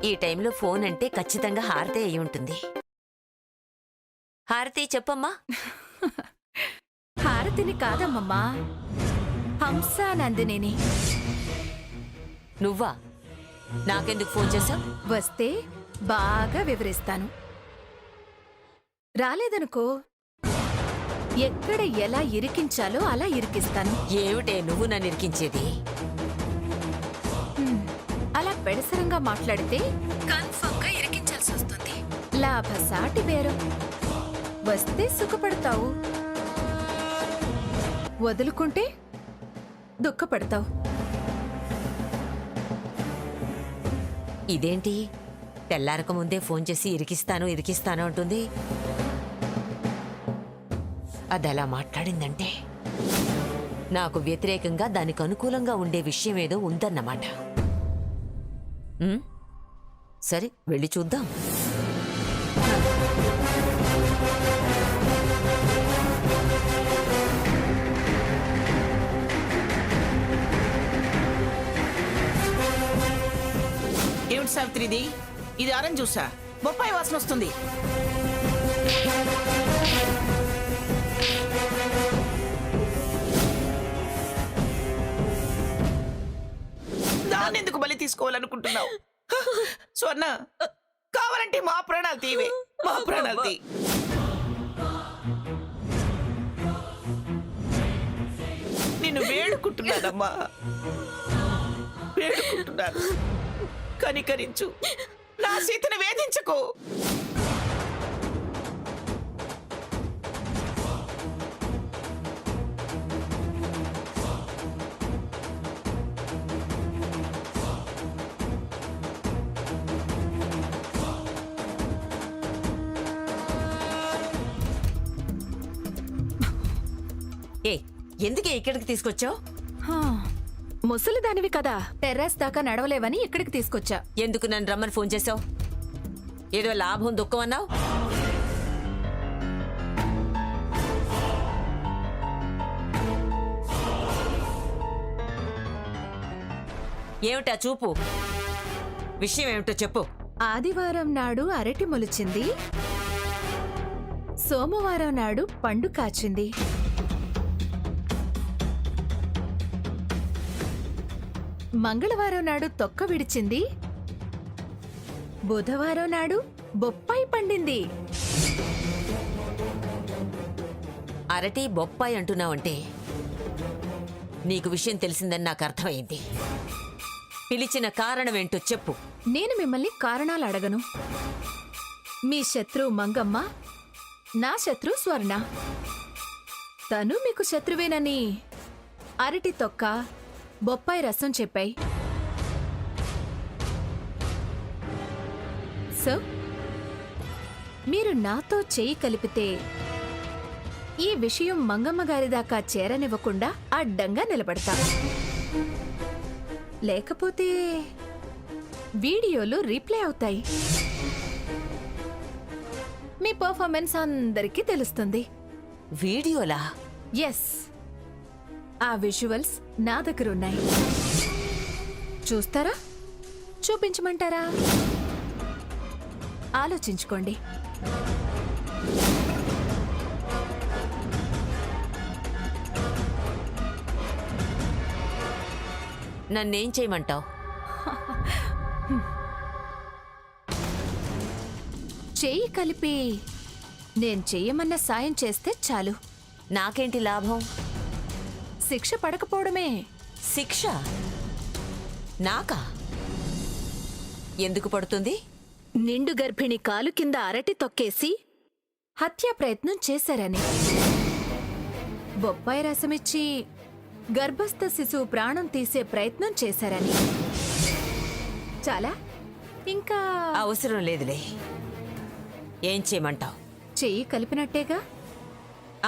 ఈ టైంలో ఫోన్ అంటే ఖచ్చితంగా హారతి అయి ఉంటుంది. హారతి చెప్పమ్మా. హారతిని కాదమ్మమ్మా, హంసానందిని. నువ్వా? నాకెందుకు ఫోన్ చేశావు? వస్తే బాగా వివరిస్తాను. రాలేదనుకో, ఎక్కడ ఎలా ఇరికించాలో అలా ఇరికిస్తాను. ఏమిటే నువ్వు నన్ను ఇరికించేది? అలా పెడసరంగా మాట్లాడితే కన్ఫర్మ్ గా ఇరికించాల్సి వస్తుంది. లాభసాటి బేరం. వస్తే సుఖపడతావు, వదులుకుంటే దుఃఖపడతావు. ఇదేంటి తెల్లారక ముందే ఫోన్ చేసి ఇరికిస్తాను అంటుంది? అదలా మాట్లాడిందంటే నాకు వ్యతిరేకంగా దానికి అనుకూలంగా ఉండే విషయం ఏదో ఉందన్నమాట. సరే వెళ్ళి చూద్దాం. ఏమిటి సావిత్రిది? ఇది ఆరెంజ్ జ్యూసా? బొప్పాయి వాసన వస్తుంది. దాన్ని ఎందుకు బలి తీసుకోవాలనుకుంటున్నావు? స్వర్ణ, కావాలంటే మా ప్రాణాలు తీవే, మా ప్రాణాలు తీ. నిన్ను వేడుకుంటున్నానమ్మా, వేడుకుంటున్నాను. కనికరించు, నా సీతను వేధించకు. ఎందుకే ఇక్కడికి తీసుకొచ్చావు? ముసలిదానివి కదా, టెర్రస్ దాకా నడవలేవని ఇక్కడికి తీసుకొచ్చా. ఎందుకు నన్ను రమ్మని ఫోన్ చేశావు? ఏదో లాభం దుఃఖం అన్నావు. ఏమిటా చూపు? విషయం ఏమిటో చెప్పు. ఆదివారం నాడు అరటి మొలిచింది, సోమవారం నాడు పండు కాచింది. మంగళవారం నాడు తొక్క విడిచింది, బుధవారం నాడు బొప్పాయి పండింది. అరటి బొప్పాయి అంటున్నావంటే నీకు విషయం తెలిసిందని నాకు అర్థమైంది. పిలిచిన కారణమేంటో చెప్పు. నేను మిమ్మల్ని కారణాలు అడగను. మీ శత్రువు మంగమ్మ, నా శత్రువు స్వర్ణ. తను మీకు శత్రువేనని అరటి తొక్క, బొప్పాయి రసం చెప్పాయి. సో మీరు నాతో చేయి కలిపితే ఈ విషయం మంగమ్మ గారి దాకా చేరనివ్వకుండా అడ్డంగా నిలబడతా. లేకపోతే వీడియోలు రీప్లే అవుతాయి. మీ పర్ఫార్మెన్స్ అందరికీ తెలుస్తుంది. వీడియోలా? ఎస్, ఆ విజువల్స్ నా దగ్గర ఉన్నాయి. చూస్తారా? చూపించమంటారా? ఆలోచించుకోండి. నన్నేం చేయమంటావు? చెయ్యి కలిపి నేను చెయ్యమన్న సాయం చేస్తే చాలు. నాకేంటి లాభం? శిక్ష పడకపోవడమే. శిక్ష నాకా? ఎందుకు పడుతుంది? నిండు గర్భిణి కాలు కింద అరటి తొక్కేసి హత్యా ప్రయత్నం చేశారని, బొప్పాయి రసమిచ్చి గర్భస్థ శిశువు ప్రాణం తీసే ప్రయత్నం చేశారని. చాలా? ఇంకా అవసరం లేదులే. ఏం చేయమంటావు? చెయ్యి కలిపినట్టేగా.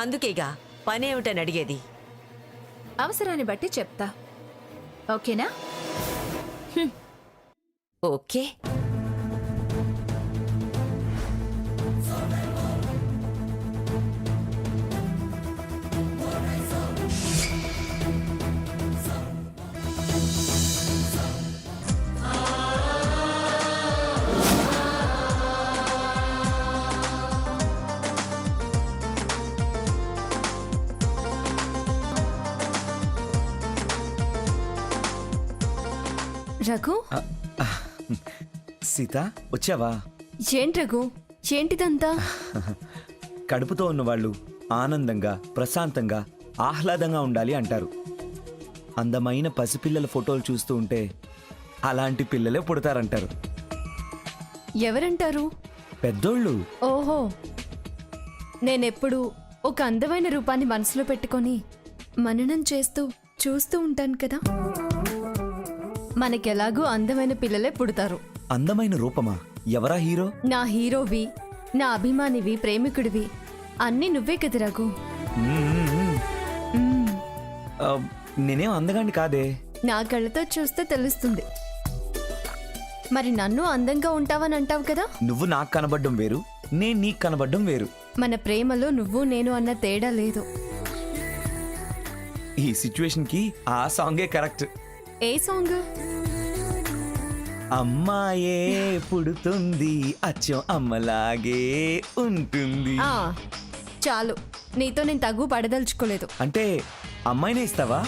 అందుకేగా పనేమిటని అడిగేది. అవసరాన్ని బట్టి చెప్తా. ఓకేనా? ఓకే. రఘు సీత వచ్చావా? ఏంటి రఘు, ఏంటిదంతా? కడుపుతో ఉన్నవాళ్ళు ఆనందంగా, ప్రశాంతంగా, ఆహ్లాదంగా ఉండాలి అంటారు. అందమైన పసిపిల్లల ఫోటోలు చూస్తూ ఉంటే అలాంటి పిల్లలే పుడతారంటారు ఎవరంటారు? పెద్దోళ్ళు. ఓహో, నేనెప్పుడు ఒక అందమైన రూపాన్ని మనసులో పెట్టుకొని మననం చేస్తూ చూస్తూ ఉంటాను కదా. మనకెలాగూ అందమైన పిల్లలే పుడతారు. అందమైన రూపమా? ఎవరా హీరో? నా హీరోవి, నా అభిమానివి, ప్రేమికుడివి అన్నీ నువ్వే కదా రఘు. ఆ, నేనేం అందగాన్ని కాదే. నా కళ్ళతో చూస్తే తెలుస్తుంది. మరి నన్ను అందంగా ఉంటావని అంటావు కదా. నువ్వు నాకు కనబడ్డం వేరు, నేను నీకు కనబడ్డం వేరు. మన ప్రేమలో నువ్వు నేను అన్న తేడా లేదు. ఈ సిచ్యువేషన్ కి ఆ సాంగే కరెక్ట్. ఏ సాంగ్? అమ్మాయే పుడుతుంది, అచ్చం అమ్మలాగే ఉంటుంది. ఆ, చాలు, నీతో నేను తగు పడదలుచుకోలేదు. అంటే అమ్మాయినే ఇస్తావా?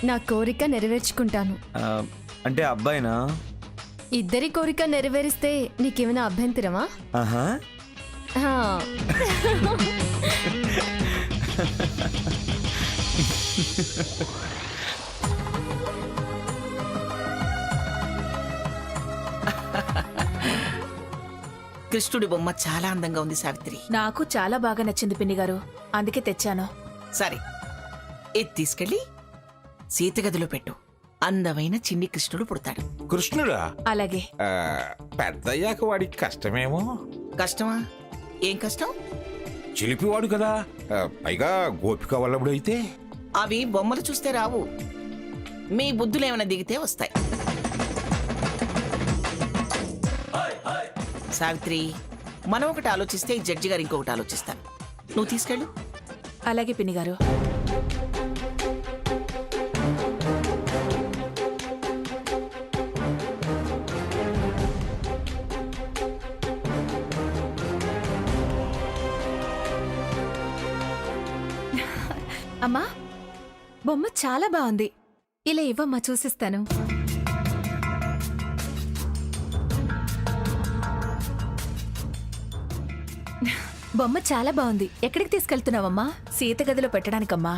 నా కోరిక నెరవేర్చుకుంటాను. ఆ, అంటే అబ్బాయినా? ఇద్దరి కోరిక నెరవేరిస్తే నీకేమైనా అభ్యంతరమా? ఆహా. ఆ. కృష్ణుడి బొమ్మ చాలా అందంగా ఉంది సావిత్రి. నాకు చాలా బాగా నచ్చింది పిన్ని గారు, అందుకే తెచ్చాను. సరే, ఇది తీసుకెళ్ళి సీత గదిలో పెట్టు. అందమైన చిన్ని కృష్ణుడు పుడతాడు. కృష్ణుడా? అలాగే. ఆ, పెద్దయ్యాక వాడికి కష్టమేమో. కష్టమా? ఏం కష్టం? చిలిపివాడు కదా, పైగా గోపిక వల్లభుడు అయితే. అవి బొమ్మలు చూస్తే రావు, మీ బుద్ధులు ఏమైనా దిగితే వస్తాయి. సావిత్రి, మనం ఒకటి ఆలోచిస్తే ఈ జడ్జి గారు ఇంకొకటి ఆలోచిస్తారు. నువ్వు తీసుకెళ్ళు. అలాగే పిన్ని గారు. అమ్మా, బొమ్మ చాలా బాగుంది. ఇలా ఇవ్వమ్మా, చూసిస్తాను. బొమ్మ చాలా బాగుంది. ఎక్కడికి తీసుకెళ్తున్నావమ్మా? సీత గదిలో పెట్టడానికమ్మా.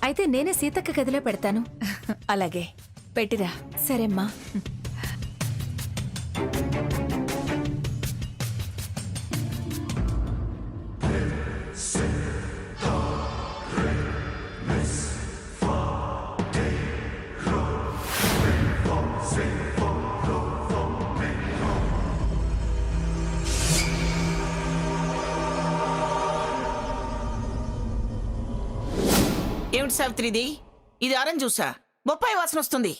అయితే నేనే సీతక్క గదిలో పెడతాను. అలాగే, పెట్టిరా. సరేమ్మా. ఏమిటి సావిత్రి ఇది? ఇది ఆరెంజ్ జ్యూసా? బొప్పాయి వాసన వస్తుంది.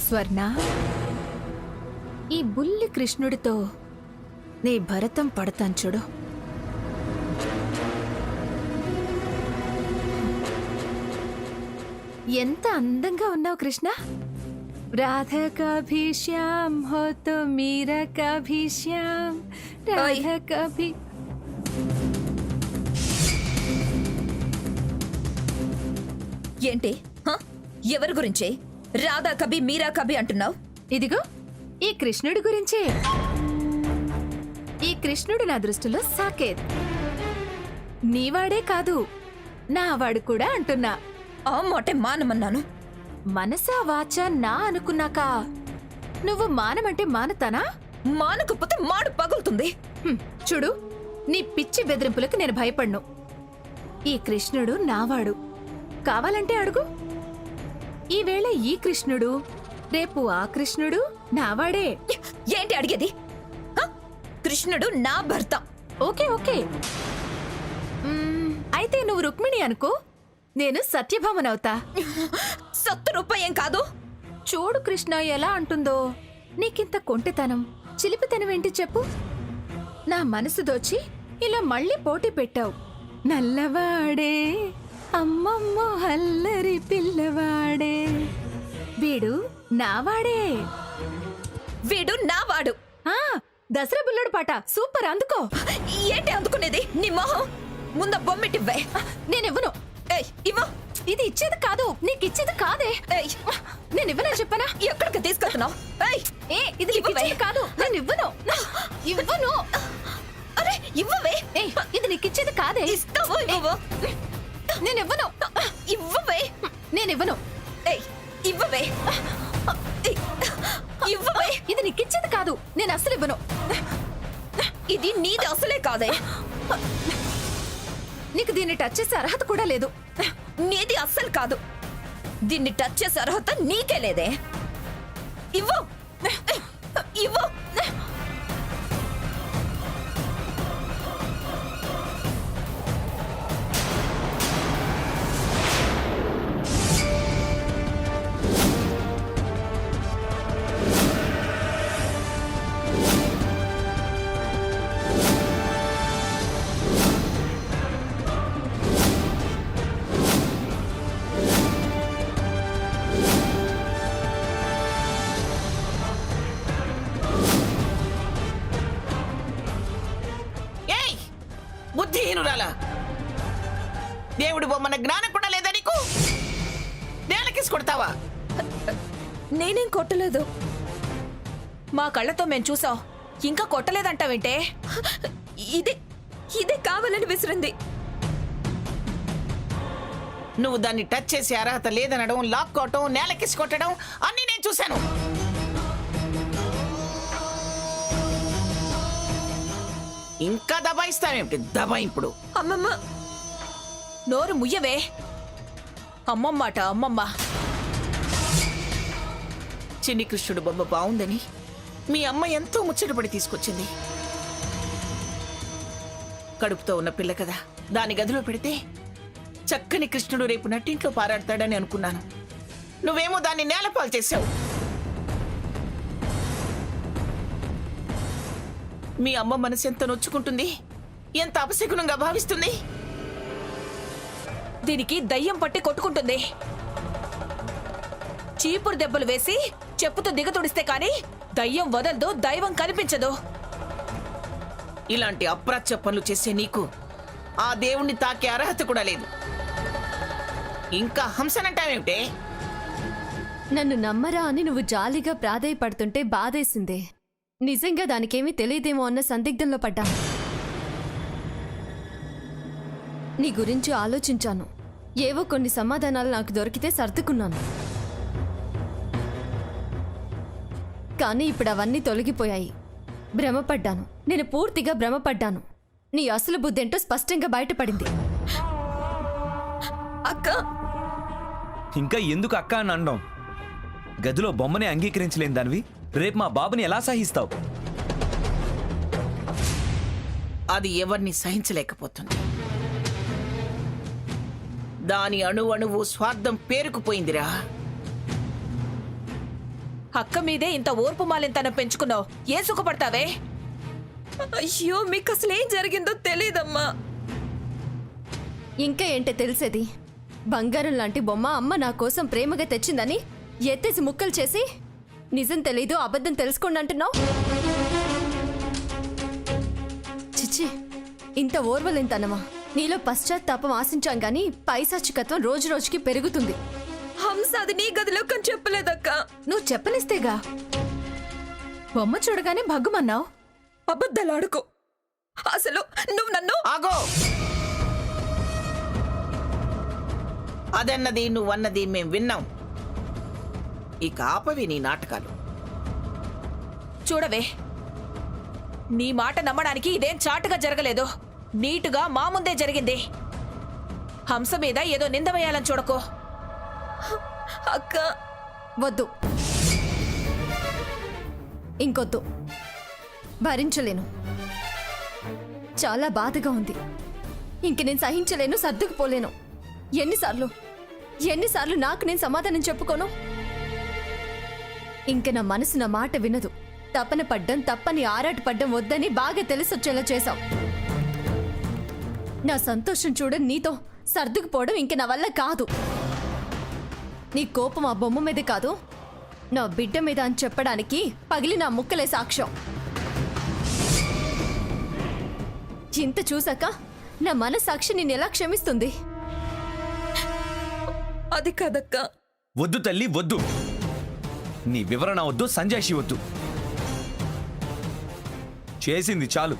స్వర్ణ, ఈ బుల్లి కృష్ణుడితో నీ భరతం పడతాను చూడు. ఎంత అందంగా ఉన్నావు కృష్ణ. రాధ కభీ శ్యామ్ హో తో మీరా కభీ శ్యామ్, రాధ కభీ. ఏంటి? ఎవరి గురించే రాధా కభీ మీరా కభీ అంటున్నావు? ఇదిగో ఈ కృష్ణుడి గురించే. ఈ కృష్ణుడు నా దృష్టిలో సాకేత్. నీవాడే కాదు, నావాడు కూడా అంటున్నా. ఆ మాటే మానమన్నాను. మనసా వాచా నా అనుకున్నాక నువ్వు మానమంటే మానతానా? మానకపోతే మాడు పగులుతుంది. చూడు, నీ పిచ్చి బెదిరింపులకు నేను భయపడ్ను. ఈ కృష్ణుడు నావాడు, కావాలంటే అడుగు. ఈవేళ ఈ కృష్ణుడు, రేపు ఆ కృష్ణుడు నావాడే. ఏంటి అడిగేది? కృష్ణుడు నా భర్త. ఓకే ఓకే, అయితే నువ్వు రుక్మిణి అనుకో, నేను సత్యభామనవుతా. రూపాయి ఏం కాదు. చూడు కృష్ణ ఎలా అంటుందో. నీకింత కొంటెతనం, చిలిపితనం ఏంటి చెప్పు? నా మనసు దోచి ఇలా మళ్ళీ పోటీ పెట్టావు. నల్లవాడే అమ్మమ్మ హల్లరి పిల్లవాడే, వీడు నావాడే. వీడు నా వాడు. ఆ దసరా బుల్లడు పాట సూపర్, అందుకో. ఏంటి అందుకునేది? నీ మొహం ముంద బొమ్మిటివ్వే. నేనివ్వను. ఏయ్ ఇవ్వు. ఇది ఇచ్చేది కాదు, నీకు ఇచ్చేది కాదే. ఏయ్ నేను ఇవ్వనని చెప్పనా? ఎక్కడికి తీసుకెళ్తున్నావు? ఏయ్ ఇది నీకు ఇచ్చేది కాదు, నేను ఇవ్వను. ఇవ్వను. అరే ఇవ్వవే. ఏయ్, ఇది నీకు ఇచ్చేది కాదే. ఇస్తావో ఇవ్వవో? నేను ఇవ్వను. ఇవ్వవే. నేను ఇవ్వను. ఏయ్ ఇవ్వవే. ఏయ్, ఇవ్వవే. ఇది నీకు ఇచ్చేది కాదు, నేను అసలు ఇవ్వను. ఇది నీది అసలే కాదే. నీకు దీన్ని టచ్ చేసే అర్హత కూడా లేదు. నీది అస్సలు కాదు. దీన్ని టచ్ చేసే అర్హత నీకే లేదే. ఇవ్వు. ఇవ్వు. ఏయ్ బుద్ధిహీనురాలా, దేవుడి బొమ్మన జ్ఞానం కూడా లేదా నీకు? నేలకేసి కొడతావా? నేనేం కొట్టలేదు. మా కళ్ళతో మేం చూసాం. ఇంకా కొట్టలేదంటావేంటే? ఇదే ఇదే కావాలని విసిరింది. నువ్వు దాన్ని టచ్ చేసే అర్హత లేదనడం, లాక్కోవటం, నేలకేసి కొట్టడం అన్నీ నేను చూశాను. ఇంకా దబాయిస్తావేమిటి? దబాయింపుడు. అమ్మమ్మ నోరు ముయ్యవే. అమ్మమ్మాట అమ్మమ్మ. చిన్ని కృష్ణుడు బొమ్మ బాగుందని మీ అమ్మ ఎంతో ముచ్చటపడి తీసుకొచ్చింది. కడుపుతో ఉన్న పిల్ల కదా, దాని గదిలో పెడితే చక్కని కృష్ణుడు రేపు నట్టింట్లో పారాడతాడని అనుకున్నాను. నువ్వేమో దాన్ని నేలపాలు చేశావు. మీ అమ్మ మనసు ఎంత నొచ్చుకుంటుంది, ఎంత అపశకునంగా భావిస్తుంది. దీనికి దయ్యం పట్టి కొట్టుకుంటుంది. చీపురు దెబ్బలు వేసి చెప్పుతో దిగతుడిస్తే కాని దయ్యం వదలదు, దైవం కనిపించదు. ఇలాంటి అప్రాచ్య పనులు చేసే నీకు ఆ దేవుణ్ణి తాకే అర్హత కూడా లేదు. ఇంకా హంసనంటావేమిటే? నన్ను నమ్మరా అని నువ్వు జాలిగా ప్రాధేయపడుతుంటే బాధేసిందే. నిజంగా దానికేమీ తెలియదేమో అన్న సందిగ్ధంలో పడ్డా. నీ గురించి ఆలోచించాను. ఏవో కొన్ని సమాధానాలు నాకు దొరికితే సర్దుకున్నాను. కానీ ఇప్పుడు అవన్నీ తొలగిపోయాయి. భ్రమపడ్డాను. నేను పూర్తిగా భ్రమపడ్డాను. నీ అసలు బుద్ధేంటో స్పష్టంగా బయటపడింది. అక్క ఇంకా ఎందుకు అక్క అని అనడం? గదిలో బొమ్మని అంగీకరించలేని దానివి రేపు మా బాబుని ఎలా సహిస్తావు? అది ఎవరిని సహించలేకపోతుంది. దాని అణువణువు స్వార్థం పేరుకుపోయిందిరా. అక్క మీదే ఇంత ఓర్పు మాలింతనం పెంచుకున్నావు. ఏ సుఖపడతావే? అయ్యో మీకు అసలు ఏం జరిగిందో తెలీదమ్మా. ఇంకా ఏంటో తెలిసేది? బంగారం లాంటి బొమ్మ అమ్మ నా కోసం ప్రేమగా తెచ్చిందని ఎత్తేసి ముక్కలు చేసి నిజం తెలీదు, అబద్ధం తెలుసుకోండి అంటున్నావు. చిచ్చి, ఇంత ఓర్వలేంతనమా? నీలో పశ్చాత్తాపం ఆశించాం గాని పైశాచికత్వం రోజు రోజుకి పెరుగుతుంది. హంస అది నీ గదిలో కని చెప్పలేదక్క. నువ్వు చెప్పనిస్తేగా. బొమ్మ చూడగానే భగ్గుమన్నావు. అబద్ధాలాడుకో. అసలు నువ్వు నన్ను ఆగో! అదన్నది నువ్వన్నది మేం విన్నాం. ఇక ఆపవి నీ నాటకాలు. చూడవే, నీ మాట నమ్మడానికి ఇదేం చాటుగా జరగలేదు. నీటుగా మా ముందే జరిగింది. హంస మీద ఏదో నింద వేయాలని చూడకో. అక్క వద్దు, ఇంకొద్దు. భరించలేను. చాలా బాధగా ఉంది. ఇంక నేను సహించలేను, సర్దుకుపోలేను. ఎన్నిసార్లు నాకు నేను సమాధానం చెప్పుకోను? ఇంక నా మనసు నా మాట వినదు. తపన పడ్డం, తప్పని ఆరాట పడ్డం వద్దని బాగా తెలిసొచ్చేలా చేశావు. నా సంతోషం చూడ నీతో సర్దుకుపోవడం ఇంక నా వల్ల కాదు. నీ కోపం ఆ బొమ్మ మీద కాదు, నా బిడ్డ మీద అని చెప్పడానికి పగిలి నా ముక్కలే సాక్ష్యం. ఇంత చూసాక నా మనసాక్షి నిన్నెలా క్షమిస్తుంది? అది కాదక్క. వద్దు తల్లి వద్దు. నీ వివరణ వద్దు, సంజాయిషి వద్దు. చేసింది చాలు.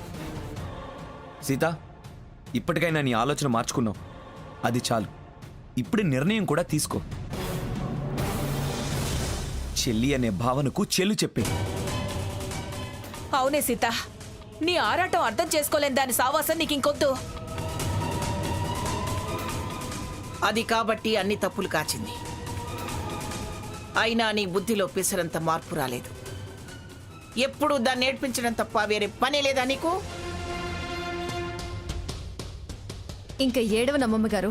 సీత, ఇప్పటికైనా నీ ఆలోచన మార్చుకున్నావు, అది చాలు. ఇప్పుడు నిర్ణయం కూడా తీసుకో. చెల్లి అనే భావనకు చెల్లు చెప్పే. అవునే సీత, నీ ఆరాటం అర్థం చేసుకోలేని దాని సావాసం నీకు ఇంకొద్దు. అది కాబట్టి అన్ని తప్పులు కాచింది. అయినా నీ బుద్ధిలో పిసరంత మార్పు రాలేదు. ఎప్పుడు దాన్ని ఏడ్పించడం తప్ప వేరే పనే లేదా నీకు? ఇంకా ఏడవనమ్మమ్మ గారు,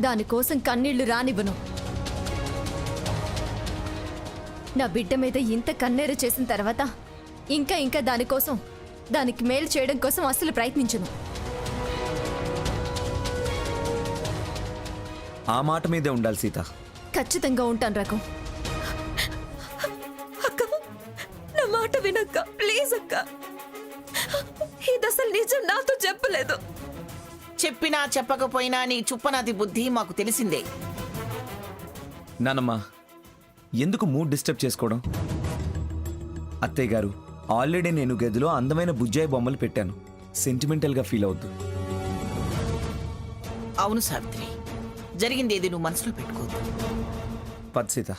దానికోసం కన్నీళ్లు రానివ్వను. నా బిడ్డ మీద ఇంత కన్నీరు చేసిన తర్వాత ఇంకా దానికోసం, దానికి మేలు చేయడం కోసం అసలు ప్రయత్నించను. ఆ మాట మీదే ఉండాలి సీత. ఖచ్చితంగా ఉంటాను రకం. అక్క, నా మాట వినక్క, ప్లీజ్ అక్క. ఇది అసలు నిజం నాతో చెప్పలేదు. చెప్పినా చెప్పకపోయినా నీ చుప్పనాది బుద్ధి మాకు తెలిసిందే. నానమ్మ, ఎందుకు మూడ్ డిస్టర్బ్ చేసుకోవడం? అత్తయ్య గారు, ఆల్రెడీ నేను గదిలో అందమైన బుజ్జాయి బొమ్మలు పెట్టాను. సెంటిమెంటల్గా ఫీల్ అవద్దు. అవును సావిత్రి, జరిగింది ఏది నువ్వు మనసులో పెట్టుకోవద్దు. పద్ సీత.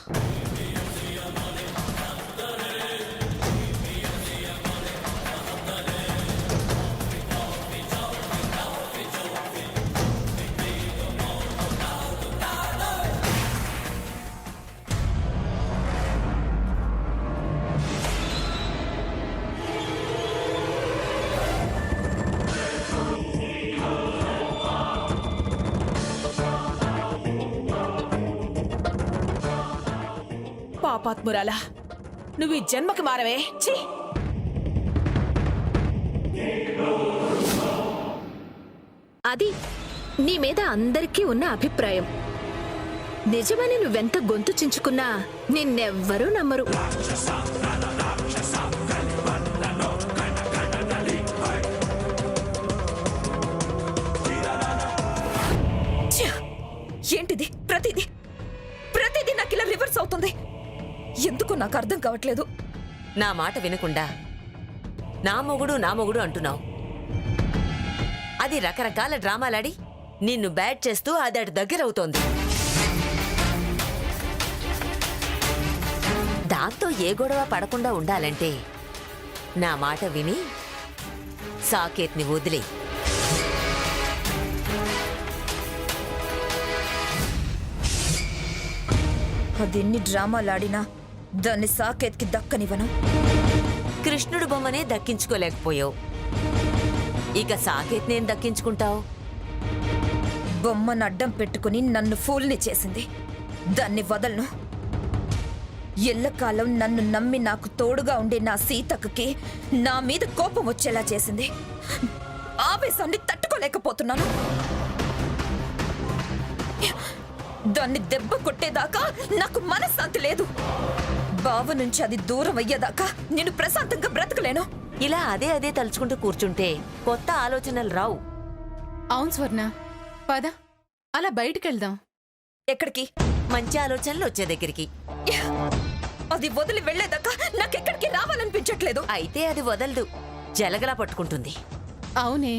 పాపాత్మురాలా, నువ్వు ఈ జన్మకి మారవే. ఛీ! అది నీ మీద అందరికీ ఉన్న అభిప్రాయం. నిజమని నువ్వెంత గొంతు చించుకున్నా నిన్నెవ్వరూ నమ్మరు. ఛ! ఏంటిది? ప్రతిదీ నాకు ఇలా రివర్స్ అవుతుంది. ఎందుకు నాకు అర్థం కావట్లేదు. నా మాట వినకుండా నా మొగుడు అంటున్నావు. అది రకరకాల డ్రామాలాడి నిన్ను బ్యాట్ చేస్తూ అది అటు దగ్గరవుతోంది. దాంతో ఏ గొడవ పడకుండా ఉండాలంటే నా మాట విని సాకేత్ని వదిలే. అదెన్ని డ్రామాలాడినా దాన్ని సాకేత్కి దక్కనివ్వను. కృష్ణుడు బొమ్మనే దక్కించుకోలేకపోయావు, ఇక సాకేత్నేం దక్కించుకుంటావు? బొమ్మను అడ్డం పెట్టుకుని నన్ను ఫూల్ని చేసింది. దాన్ని వదలను. ఎల్లకాలం నన్ను నమ్మి నాకు తోడుగా ఉండే నా సీతక్కకి నా మీద కోపం వచ్చేలా చేసింది. ఆవేశాన్ని తట్టుకోలేకపోతున్నాను. దాన్ని దెబ్బ కొట్టేదాకా నాకు మనశ్శాంతి లేదు. బావ నుంచి అది దూరం అయ్యేదాకా నేను ప్రశాంతంగా బ్రతకలేను. ఇలా అదే తలుచుకుంటూ కూర్చుంటే కొత్త ఆలోచనలు రావు. అవును స్వర్ణ, పద అలా బయటికెళ్దాం. ఎక్కడికి? మంచి ఆలోచనలు వచ్చే దగ్గరికి. అది వదిలి వెళ్లేదాకా నాకెక్కడికి రావాలనిపించట్లేదు. అయితే అది వదలదు, జలగలా పట్టుకుంటుంది. అవునే,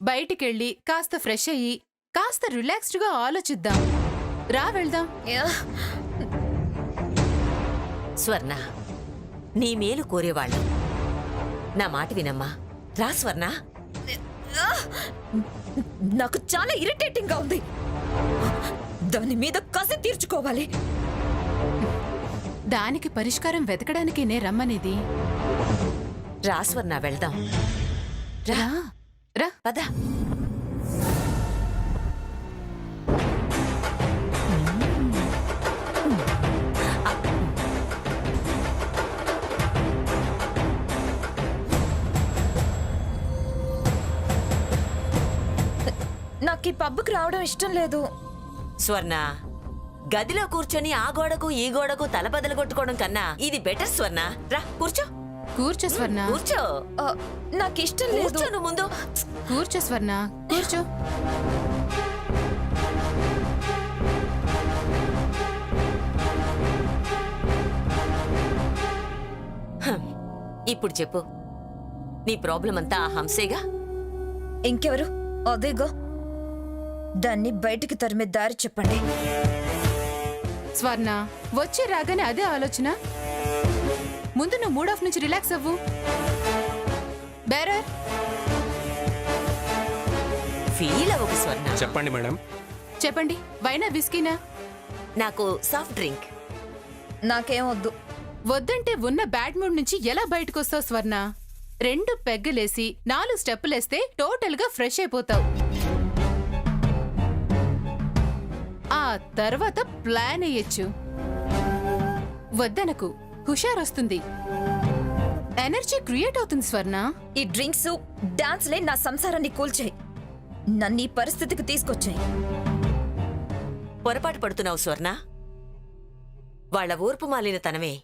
బయటికెళ్ళి కాస్త ఫ్రెష్ అయ్యి కాస్త రిలాక్స్డ్గా ఆలోచిద్దాం. రా వెళ్దాం. స్వర్ణ, నీ మేలు కోరేవాళ్ళు. నా మాట వినమ్మా. రా స్వర్ణ. నాకు చాలా ఇరిటేటింగ్ గా ఉంది. దాని మీద కసి తీర్చుకోవాలి. దానికి పరిష్కారం వెతకడానికి నే రమ్మనేది. రా స్వర్ణ, వెళ్దాం. రా రా రా. పద. నాకు ఈ పబ్కి రావడం ఇష్టం లేదు. స్వర్ణ, గదిలో కూర్చొని ఆ గోడకు ఈ గోడకు తల బదలు కొట్టుకోవడం కన్నా ఇది బెటర్ స్వర్ణ. రా కూర్చో. కూర్చో స్వర్ణ, కూర్చో. నాకు ఇష్టం లేదు. కూర్చో నువ్వు ముందు. కూర్చో స్వర్ణ, కూర్చో. ఇప్పుడు చెప్పు, నీ ప్రాబ్లం అంతా ఆ హంసేగా? ఇంకెవరు? అదేగో. దాన్ని బయటికి తరిమే దారి చెప్పండి. స్వర్ణ, వచ్చి రాగానే అదే ఆలోచన. ముందు నువ్వు మూడ్ ఆఫ్ నుంచి రిలాక్స్ అవ్వు. బేరర్, ఫీల్ అవ్వకు స్వర్ణ. చెప్పండి మేడం. చెప్పండి, వైనా విస్కీనా? నాకు సాఫ్ట్ డ్రింక్. నాకేం వద్దు. వద్దంటే ఉన్న బ్యాడ్ మూడ్ నుంచి ఎలా బయటకు వస్తావు స్వర్ణ? 2 పెగ్గలేసి 4 స్టెప్పులేస్తే టోటల్ గా ఫ్రెష్ అయిపోతావు. ఆ తర్వాత ప్లాన్ అయ్యొచ్చు. వద్దనకు, హుషారొస్తుంది, ఎనర్జీ క్రియేట్ అవుతుంది స్వర్ణ. ఈ డ్రింక్స్ డాన్స్లే నా సంసారాన్ని కూల్చాయి. నన్ను ఈ పరిస్థితికి తీసుకొచ్చాయి. పొరపాటు పడుతున్నావు స్వర్ణ. వాళ్ళ ఊర్పు మాలిన తనమే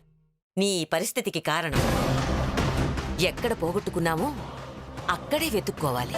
నీ ఈ పరిస్థితికి కారణం. ఎక్కడ పోగొట్టుకున్నామో అక్కడే వెతుక్కోవాలి.